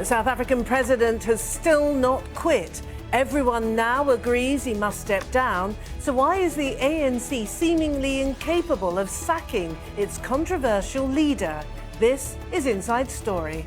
The South African president has still not quit. Everyone now agrees he must step down. So why is the ANC seemingly incapable of sacking its controversial leader? This is Inside Story.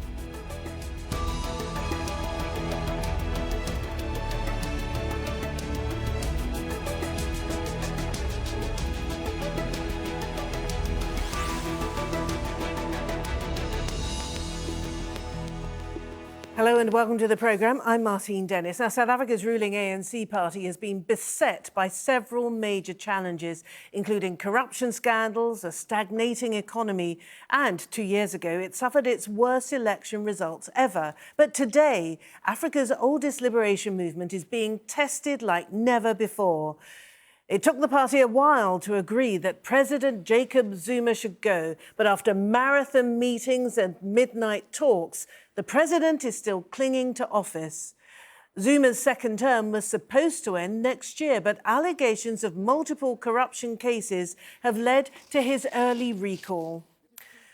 Hello and welcome to the programme. I'm Martine. Now, South Africa's ruling ANC party has been beset by several major challenges, including corruption scandals, a stagnating economy, and 2 years ago it suffered its worst election results ever. But today, Africa's oldest liberation movement is being tested like never before. It took the party a while to agree that President Jacob Zuma should go, but after marathon meetings and midnight talks, the president is still clinging to office. Zuma's second term was supposed to end next year, but allegations of multiple corruption cases have led to his early recall.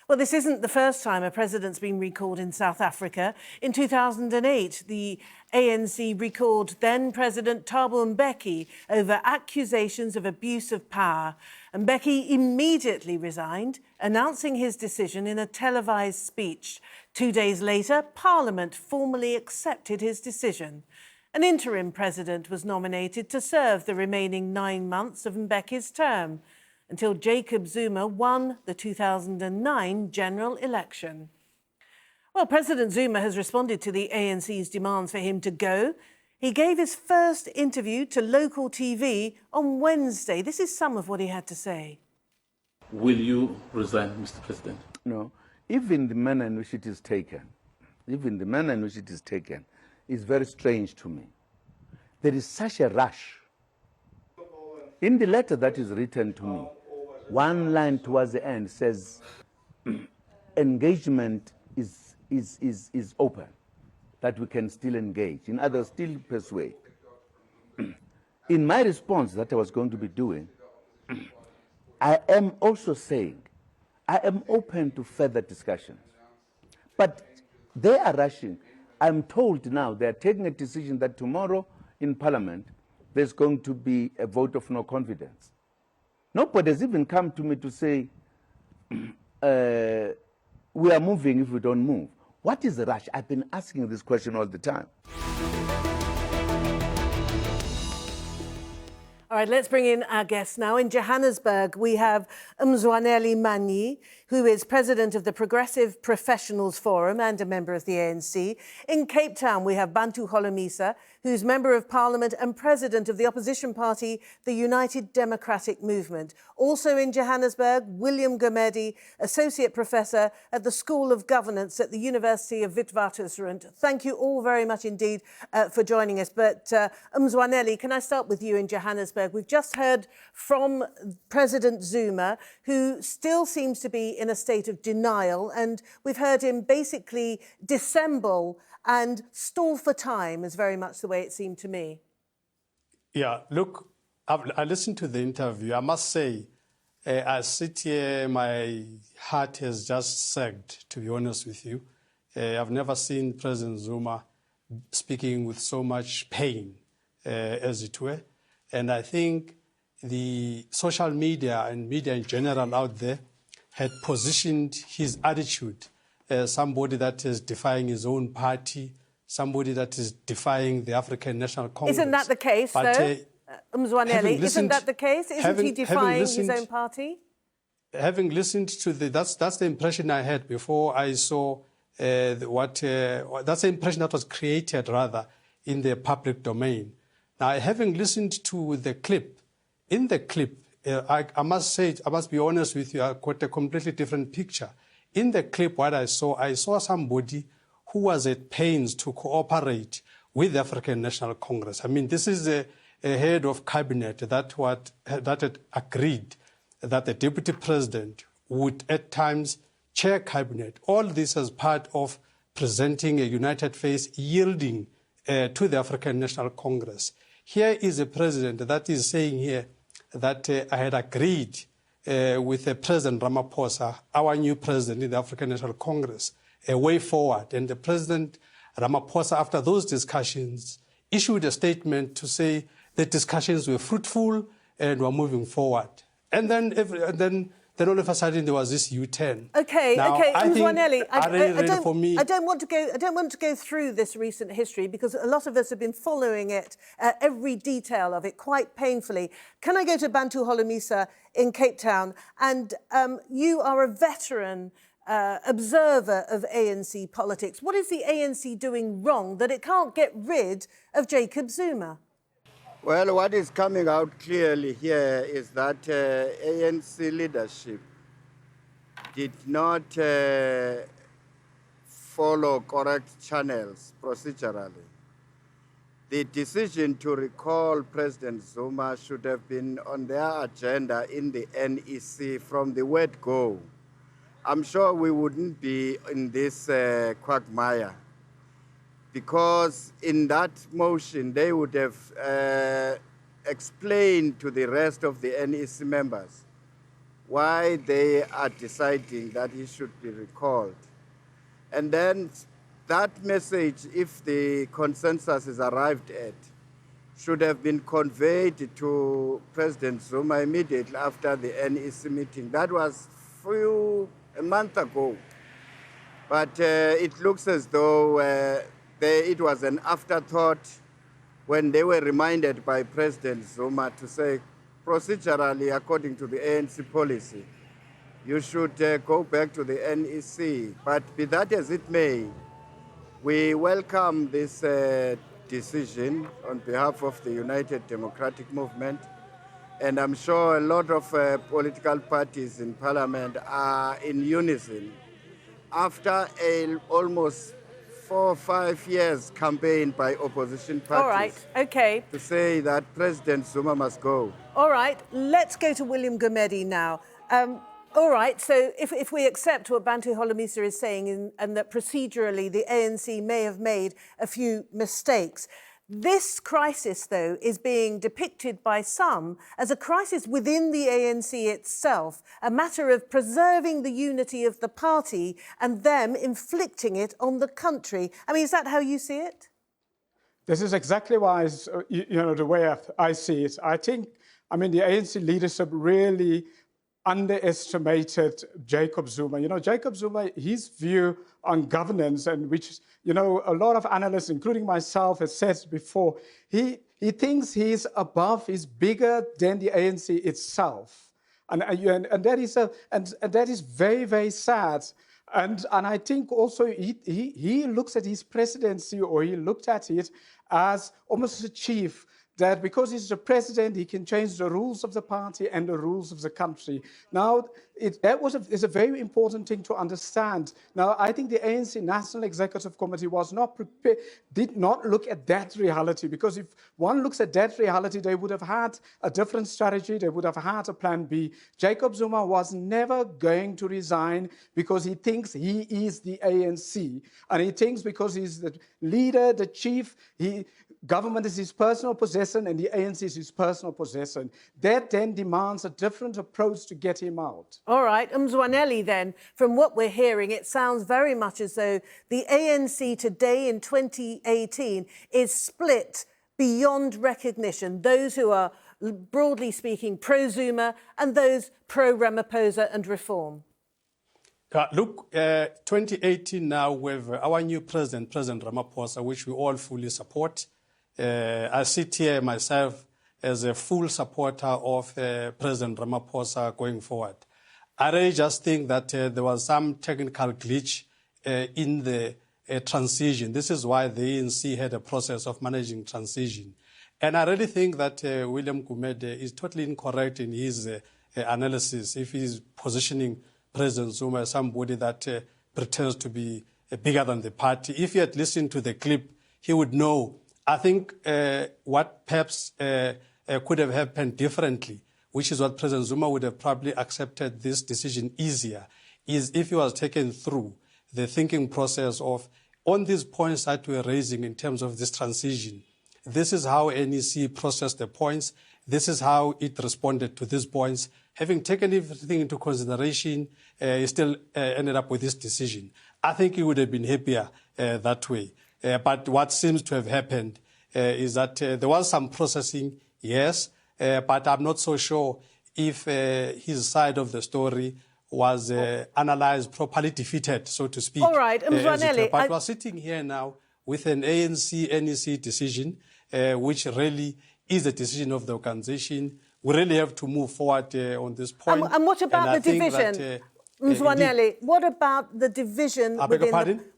Well, this isn't the first time a president's been recalled in South Africa. In 2008, the ANC recalled then-President Thabo Mbeki over accusations of abuse of power. Mbeki immediately resigned, announcing his decision in a televised speech. 2 days later, Parliament formally accepted his decision. An interim president was nominated to serve the remaining 9 months of Mbeki's term, until Jacob Zuma won the 2009 general election. Well, President Zuma has responded to the ANC's demands for him to go. He gave his first interview to local TV on Wednesday. This is some of what he had to say. Will you resign, Mr. President? No. Even the manner in which it is taken, is very strange to me. There is such a rush. In the letter that is written to me, one line towards the end says, engagement is open, that we can still engage. In others, still persuade. In my response that I was going to be doing, I am also saying, I am open to further discussions. But they are rushing. I'm told now they are taking a decision that tomorrow in Parliament, there's going to be a vote of no confidence. Nobody has even come to me to say, we are moving if we don't move. What is the rush? I've been asking this question all the time. All right, let's bring in our guests now. In Johannesburg, we have Mzwanele Manyi, who is president of the Progressive Professionals Forum and a member of the ANC. In Cape Town, we have Bantu Holomisa, who's member of parliament and president of the opposition party, the United Democratic Movement. Also in Johannesburg, William Gumede, associate professor at the School of Governance at the University of Witwatersrand. Thank you all very much indeed for joining us. But Mzwanele, can I start with you in Johannesburg? We've just heard from President Zuma, who still seems to be in a state of denial, and we've heard him basically dissemble and stall for time, is very much the way it seemed to me. Yeah, look, I listened to the interview. I must say, I sit here, my heart has just sagged, to be honest with you. I've never seen President Zuma speaking with so much pain, as it were. And I think the social media and media in general out there had positioned his attitude as somebody that is defying his own party, somebody that is defying the African National Congress. Isn't that the case, though, Mzwanele? Isn't that the case? Isn't he defying his own party? Having listened to that's the impression I had before I saw that's the impression that was created, rather, in the public domain. Now, having listened to the clip, in the clip, I must say, I must be honest with you, I got a completely different picture. In the clip, what I saw somebody who was at pains to cooperate with the African National Congress. I mean, this is a head of cabinet that had agreed that the deputy president would at times chair cabinet. All this as part of presenting a united face, yielding to the African National Congress. Here is a president that is saying here that I had agreed with President Ramaphosas, our new president in the African National Congress, a way forward. And the president Ramaphosa, after those discussions, issued a statement to say the discussions were fruitful and were moving forward. And then all of a sudden there was this U-turn. Okay, now, okay, Mzwanele, I don't want to go through this recent history because a lot of us have been following it, every detail of it, quite painfully. Can I go to Bantu Holomisa in Cape Town? And you are a veteran observer of ANC politics. What is the ANC doing wrong that it can't get rid of Jacob Zuma? Well, what is coming out clearly here is that ANC leadership did not follow correct channels procedurally. The decision to recall President Zuma should have been on their agenda in the NEC from the word go. I'm sure we wouldn't be in this quagmire, because in that motion they would have explained to the rest of the NEC members why they are deciding that he should be recalled. And then that message, if the consensus is arrived at, should have been conveyed to President Zuma immediately after the NEC meeting. That was a month ago. But it looks as though it was an afterthought when they were reminded by President Zuma to say, procedurally, according to the ANC policy, you should go back to the NEC. But be that as it may, we welcome this decision on behalf of the United Democratic Movement. And I'm sure a lot of political parties in Parliament are in unison. After almost 4 or 5 years campaign by opposition parties. All right, okay. To say that President Zuma must go. All right, let's go to William Gumede now. All right, so if we accept what Bantu Holomisa is saying and that procedurally the ANC may have made a few mistakes, this crisis, though, is being depicted by some as a crisis within the ANC itself, a matter of preserving the unity of the party and them inflicting it on the country. I mean, is that how you see it? This is exactly why, the way I see it. I think, the ANC leadership really underestimated Jacob Zuma. Jacob Zuma, his view on governance, and which, a lot of analysts, including myself, have said before, he thinks he's above, he's bigger than the ANC itself. And that is very, very sad. And I think also he looks at his presidency, or he looked at it as almost a chief, that because he's the president, he can change the rules of the party and the rules of the country. Now, is a very important thing to understand. Now, I think the ANC National Executive Committee was not prepared, did not look at that reality, because if one looks at that reality, they would have had a different strategy, they would have had a plan B. Jacob Zuma was never going to resign because he thinks he is the ANC. And he thinks because he's the leader, the chief, government is his personal possession and the ANC is his personal possession. That then demands a different approach to get him out. All right, Mzwanele then, from what we're hearing, it sounds very much as though the ANC today in 2018 is split beyond recognition. Those who are, broadly speaking, pro-Zuma and those pro-Ramaphosa and reform. Look, 2018 now with our new president, President Ramaphosa, which we all fully support. I sit here myself as a full supporter of President Ramaphosa going forward. I really just think that there was some technical glitch in the transition. This is why the ANC had a process of managing transition. And I really think that William Gumede is totally incorrect in his analysis if he's positioning President Zuma as somebody that pretends to be bigger than the party. If he had listened to the clip, he would know. I think what perhaps could have happened differently, which is what President Zuma would have probably accepted this decision easier, is if he was taken through the thinking process of, on these points that we're raising in terms of this transition, this is how NEC processed the points, this is how it responded to these points. Having taken everything into consideration, he still ended up with this decision. I think he would have been happier that way. But what seems to have happened is that there was some processing, yes, but I'm not so sure if his side of the story was analyzed, properly defeated, so to speak. All right, Mzwanele, But we're sitting here now with an ANC-NEC decision, which really is a decision of the organization. We really have to move forward on this point. And what about the division? Mzwanele, what about the division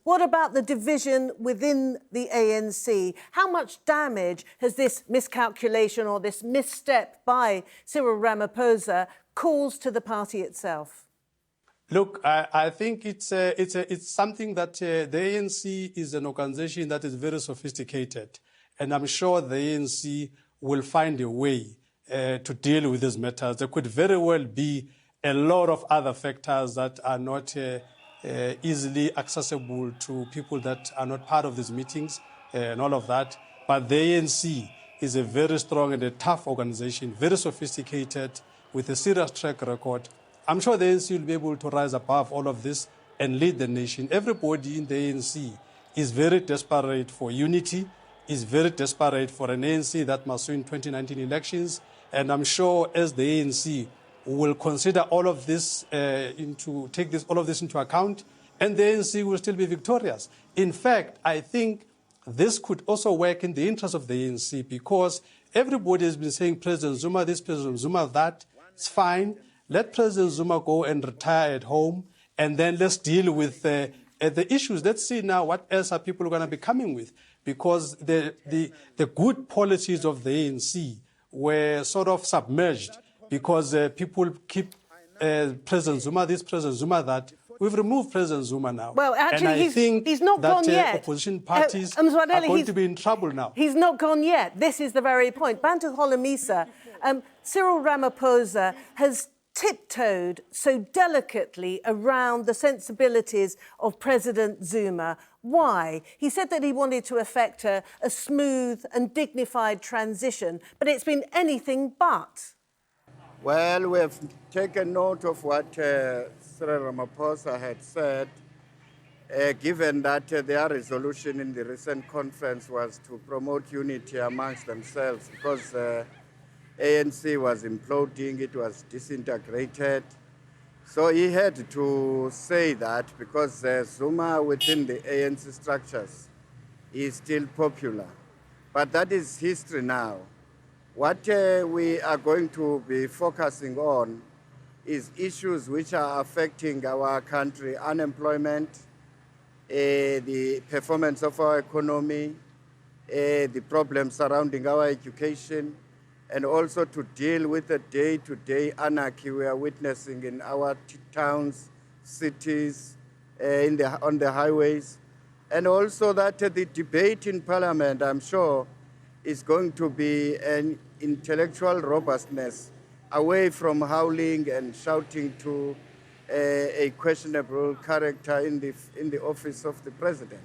what about the division within the ANC? How much damage has this miscalculation or this misstep by Cyril Ramaphosa caused to the party itself? Look, I think it's something that the ANC is an organization that is very sophisticated, and I'm sure the ANC will find a way to deal with these matters. There could very well be a lot of other factors that are not easily accessible to people that are not part of these meetings and all of that. But the ANC is a very strong and a tough organization, very sophisticated, with a serious track record. I'm sure the ANC will be able to rise above all of this and lead the nation. Everybody in the ANC is very desperate for unity, is very desperate for an ANC that must win 2019 elections. And I'm sure as the ANC will consider all of this all of this into account, and the ANC will still be victorious. In fact, I think this could also work in the interest of the ANC, because everybody has been saying President Zuma this, President Zuma that. It's fine. Let President Zuma go and retire at home, and then let's deal with the issues. Let's see now what else are people going to be coming with, because the good policies of the ANC were sort of submerged because people keep President Zuma this, President Zuma that. We've removed President Zuma now. Well, actually, and I think he's not that gone yet. Opposition parties Mzwanele, are going to be in trouble now. He's not gone yet. This is the very point. Bantu Holomisa, Cyril Ramaphosa has tiptoed so delicately around the sensibilities of President Zuma. Why? He said that he wanted to effect a smooth and dignified transition, but it's been anything but. Well, we have taken note of what Cyril Ramaphosa had said, given that their resolution in the recent conference was to promote unity amongst themselves, because ANC was imploding, it was disintegrated. So he had to say that, because Zuma within the ANC structures is still popular. But that is history now. What we are going to be focusing on is issues which are affecting our country: unemployment, the performance of our economy, the problems surrounding our education, and also to deal with the day-to-day anarchy we are witnessing in our towns, cities, on the highways. And also that the debate in Parliament, I'm sure, is going to be an intellectual robustness, away from howling and shouting to a questionable character in the office of the president.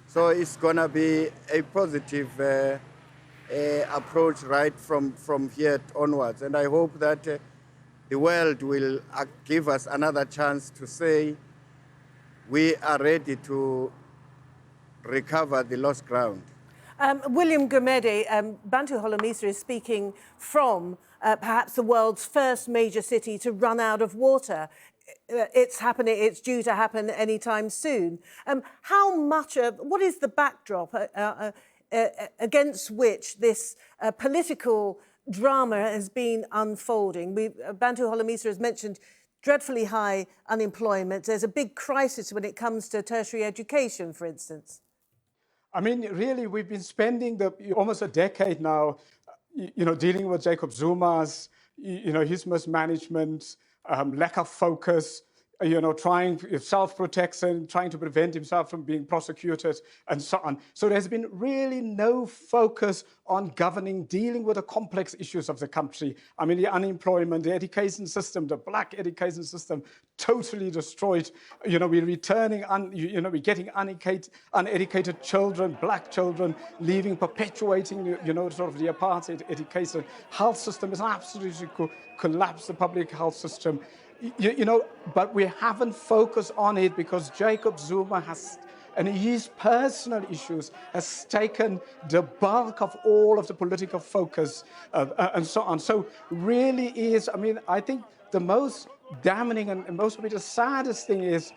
So it's going to be a positive approach right from here onwards. And I hope that the world will give us another chance to say we are ready to recover the lost ground. William Gumede, Bantu Holomisa is speaking from perhaps the world's first major city to run out of water. It's due to happen anytime soon. What is the backdrop against which this political drama has been unfolding? Bantu Holomisa has mentioned dreadfully high unemployment. There's a big crisis when it comes to tertiary education, for instance. I mean, really, we've been spending almost a decade now, dealing with Jacob Zuma's, his mismanagement, lack of focus, trying self-protection, trying to prevent himself from being prosecuted, and so on. So there's been really no focus on governing, dealing with the complex issues of the country. I mean, the unemployment, the education system, the black education system, totally destroyed. We're returning, we're getting uneducated children, black children, leaving, perpetuating, sort of the apartheid education. Health system is absolutely collapsed, the public health system. But we haven't focused on it because Jacob Zuma has And his personal issues has taken the bulk of all of the political focus and so on. So really is, I mean, I think the most damning and most of it the saddest thing is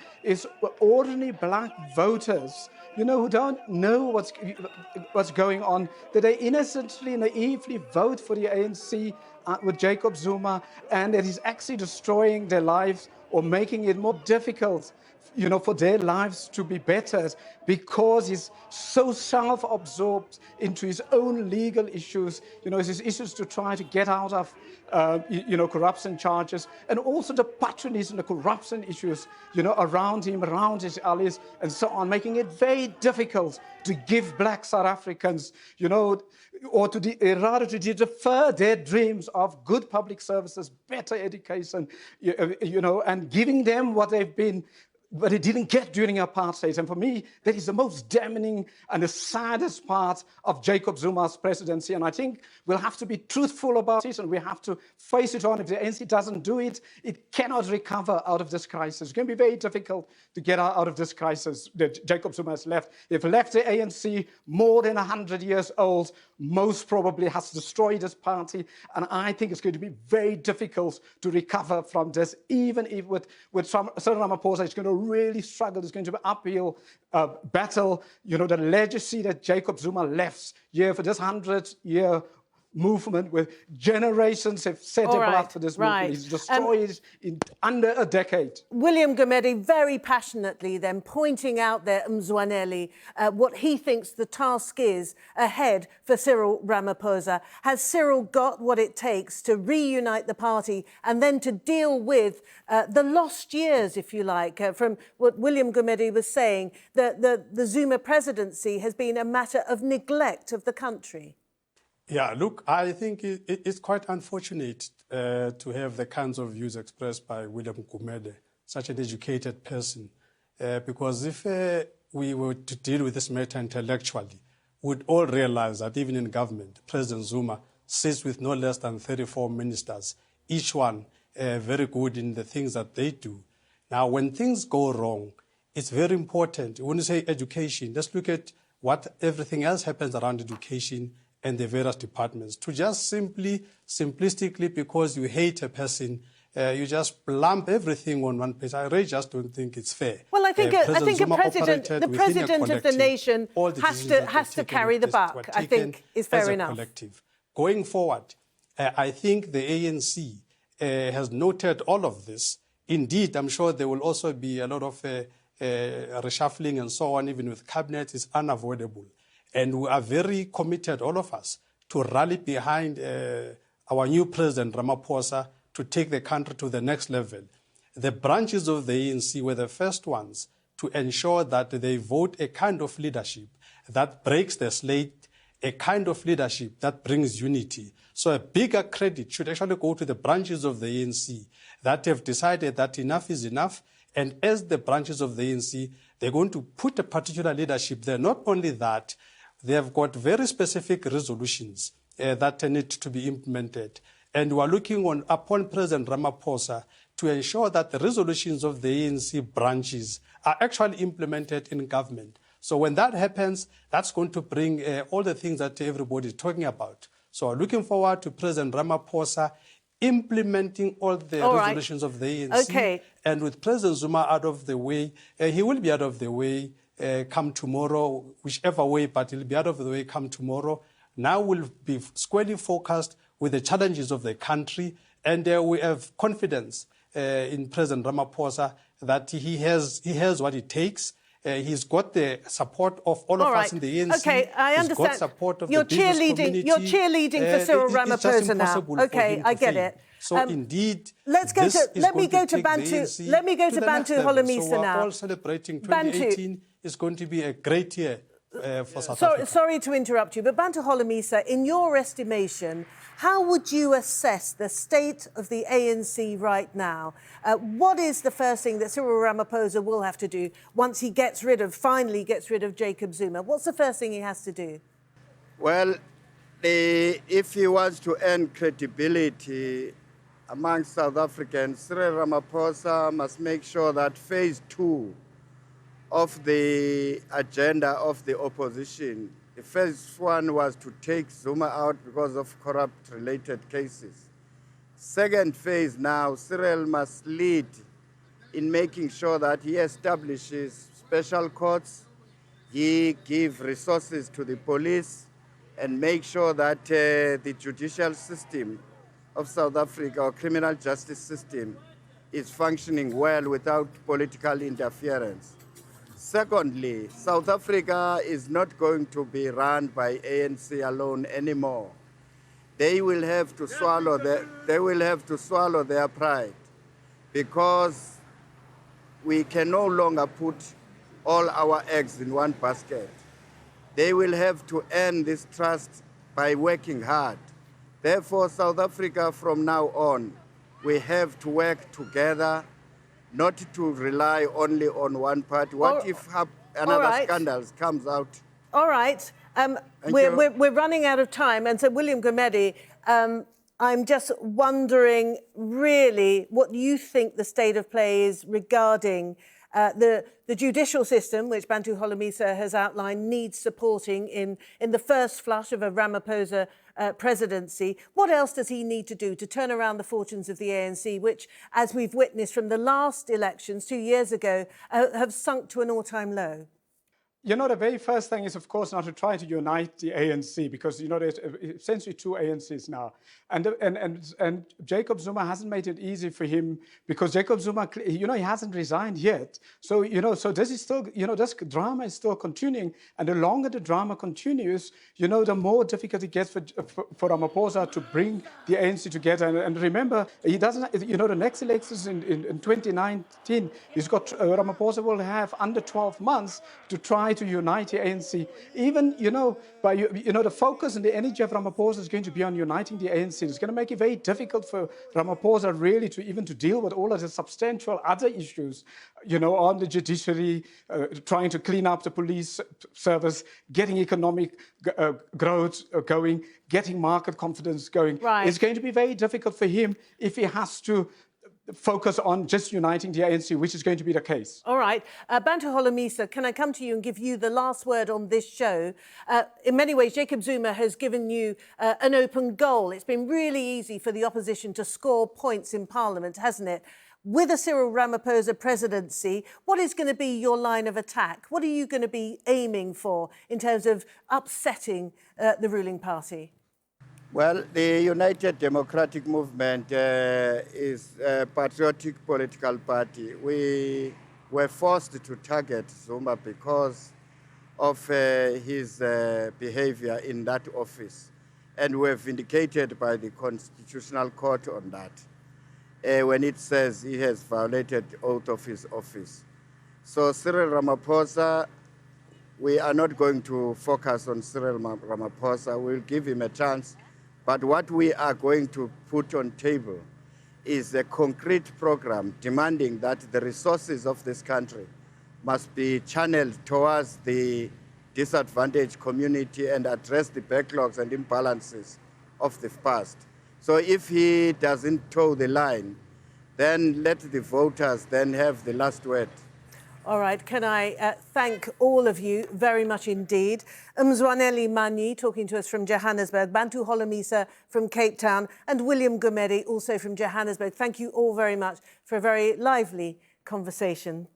ordinary black voters, you know, who don't know what's going on, that they innocently, naively vote for the ANC with Jacob Zuma, and that he's actually destroying their lives or making it more difficult, you know, for their lives to be better because he's so self-absorbed into his own legal issues, you know, his issues to try to get out of, you know, corruption charges, and also the patronage and the corruption issues, you know, around him, around his allies, and so on, making it very difficult to give black South Africans, you know, or to rather to defer their dreams of good public services, better education, you know, and giving them what they've been, but it didn't get during apartheid. And for me, that is the most damning and the saddest part of Jacob Zuma's presidency. And I think we'll have to be truthful about it, and we have to face it on. If the ANC doesn't do it, it cannot recover out of this crisis. It's going to be very difficult to get out of this crisis that Jacob Zuma has left. They've left the ANC more than 100 years old, most probably has destroyed this party. And I think it's going to be very difficult to recover from this, even if with Cyril Ramaphosa, it's going to really struggle. It's going to be an uphill battle. You know, the legacy that Jacob Zuma left here for this 100-year movement, with generations have set their blood for this movement. He's destroyed it in under a decade. William Gumede very passionately then pointing out there, Mzwanele, what he thinks the task is ahead for Cyril Ramaphosa. Has Cyril got what it takes to reunite the party and then to deal with the lost years, if you like, from what William Gumede was saying, the Zuma presidency has been a matter of neglect of the country? Yeah, look, I think it's quite unfortunate to have the kinds of views expressed by William Gumede, such an educated person, because if we were to deal with this matter intellectually, we'd all realize that even in government, President Zuma sits with no less than 34 ministers, each one very good in the things that they do. Now, when things go wrong, it's very important. When you say education, let's look at what everything else happens around education and the various departments. To just simplistically, because you hate a person, you just plump everything on one place. I really just don't think it's fair. Well, I think the president of the nation has to carry the buck. I think is fair enough. Collective. Going forward, I think the ANC has noted all of this. Indeed, I'm sure there will also be a lot of reshuffling and so on, even with cabinet. It's unavoidable. And we are very committed, all of us, to rally behind our new president, Ramaphosa, to take the country to the next level. The branches of the ANC were the first ones to ensure that they vote a kind of leadership that breaks the slate, a kind of leadership that brings unity. So a bigger credit should actually go to the branches of the ANC that have decided that enough is enough. And as the branches of the ANC, they're going to put a particular leadership there. Not only that, they have got very specific resolutions that need to be implemented. And we are looking upon President Ramaphosa to ensure that the resolutions of the ANC branches are actually implemented in government. So when that happens, that's going to bring all the things that everybody is talking about. So I'm looking forward to President Ramaphosa implementing all the resolutions of the ANC. Okay. And with President Zuma out of the way, he will be out of the way come tomorrow, whichever way, but he'll be out of the way come tomorrow. Now we'll be squarely focused with the challenges of the country, and we have confidence in President Ramaphosa that he has what it takes. He's got the support of all of us in the ANC. Okay, I understand. He's got support of you're the business community. You're cheerleading for Cyril Ramaphosa now. Okay, I get it. So indeed, let me go to Bantu Holomisa now. We're all celebrating 2018 is going to be a great year for South Africa. Sorry to interrupt you, but Bantu Holomisa, in your estimation, how would you assess the state of the ANC right now? What is the first thing that Cyril Ramaphosa will have to do once he finally gets rid of Jacob Zuma? What's the first thing he has to do? Well, if he wants to earn credibility among South Africans, Cyril Ramaphosa must make sure that phase 2 of the agenda of the opposition. The first one was to take Zuma out because of corrupt-related cases. Second phase now, Cyril must lead in making sure that he establishes special courts, he gives resources to the police, and make sure that the judicial system of South Africa, or criminal justice system, is functioning well without political interference. Secondly, South Africa is not going to be run by ANC alone anymore. They will have to swallow their pride, because we can no longer put all our eggs in one basket. They will have to earn this trust by working hard. Therefore, South Africa from now on, we have to work together, not to rely only on one party. What if another scandal comes out? All right. We're running out of time. And so, William Gumede, I'm just wondering, really, what you think the state of play is regarding the judicial system, which Bantu Holomisa has outlined, needs supporting in the first flush of a Ramaphosa presidency. What else does he need to do to turn around the fortunes of the ANC, which, as we've witnessed from the last elections 2 years ago, have sunk to an all-time low? You know, the very first thing is, of course, not to try to unite the ANC, because, you know, there's essentially two ANCs now. And Jacob Zuma hasn't made it easy for him, because Jacob Zuma, you know, he hasn't resigned yet. So, you know, so this is still, you know, this drama is still continuing. And the longer the drama continues, you know, the more difficult it gets for Ramaphosa to bring the ANC together. And remember, he doesn't, you know, the next elections in 2019, Ramaphosa will have under 12 months to try to unite the ANC. Even, you know, the focus and the energy of Ramaphosa is going to be on uniting the ANC. It's going to make it very difficult for Ramaphosa really to deal with all of the substantial other issues, you know, on the judiciary, trying to clean up the police service, getting economic growth going, getting market confidence going. Right. It's going to be very difficult for him if he has to focus on just uniting the ANC, which is going to be the case. All right. Bantu Holomisa, can I come to you and give you the last word on this show? In many ways, Jacob Zuma has given you an open goal. It's been really easy for the opposition to score points in Parliament, hasn't it? With a Cyril Ramaphosa presidency, what is going to be your line of attack? What are you going to be aiming for in terms of upsetting the ruling party? Well, the United Democratic Movement is a patriotic political party. We were forced to target Zuma because of his behavior in that office. And we're vindicated by the Constitutional Court on that, when it says he has violated the oath of his office. So Cyril Ramaphosa, we are not going to focus on Cyril Ramaphosa. We'll give him a chance. But what we are going to put on table is a concrete program demanding that the resources of this country must be channeled towards the disadvantaged community and address the backlogs and imbalances of the past. So if he doesn't toe the line, then let the voters then have the last word. All right, can I thank all of you very much indeed. Mzwanele Manyi talking to us from Johannesburg, Bantu Holomisa from Cape Town, and William Gumede also from Johannesburg. Thank you all very much for a very lively conversation.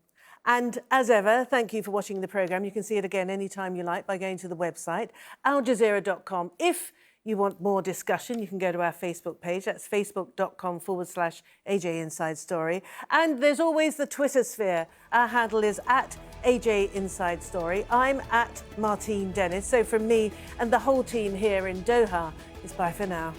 And as ever, thank you for watching the programme. You can see it again anytime you like by going to the website, aljazeera.com. If you want more discussion, you can go to our Facebook page. That's facebook.com/AJ Inside Story. And there's always the Twitter sphere. Our handle is @AJ Inside Story. I'm @Martine Dennis. So from me and the whole team here in Doha, it's bye for now.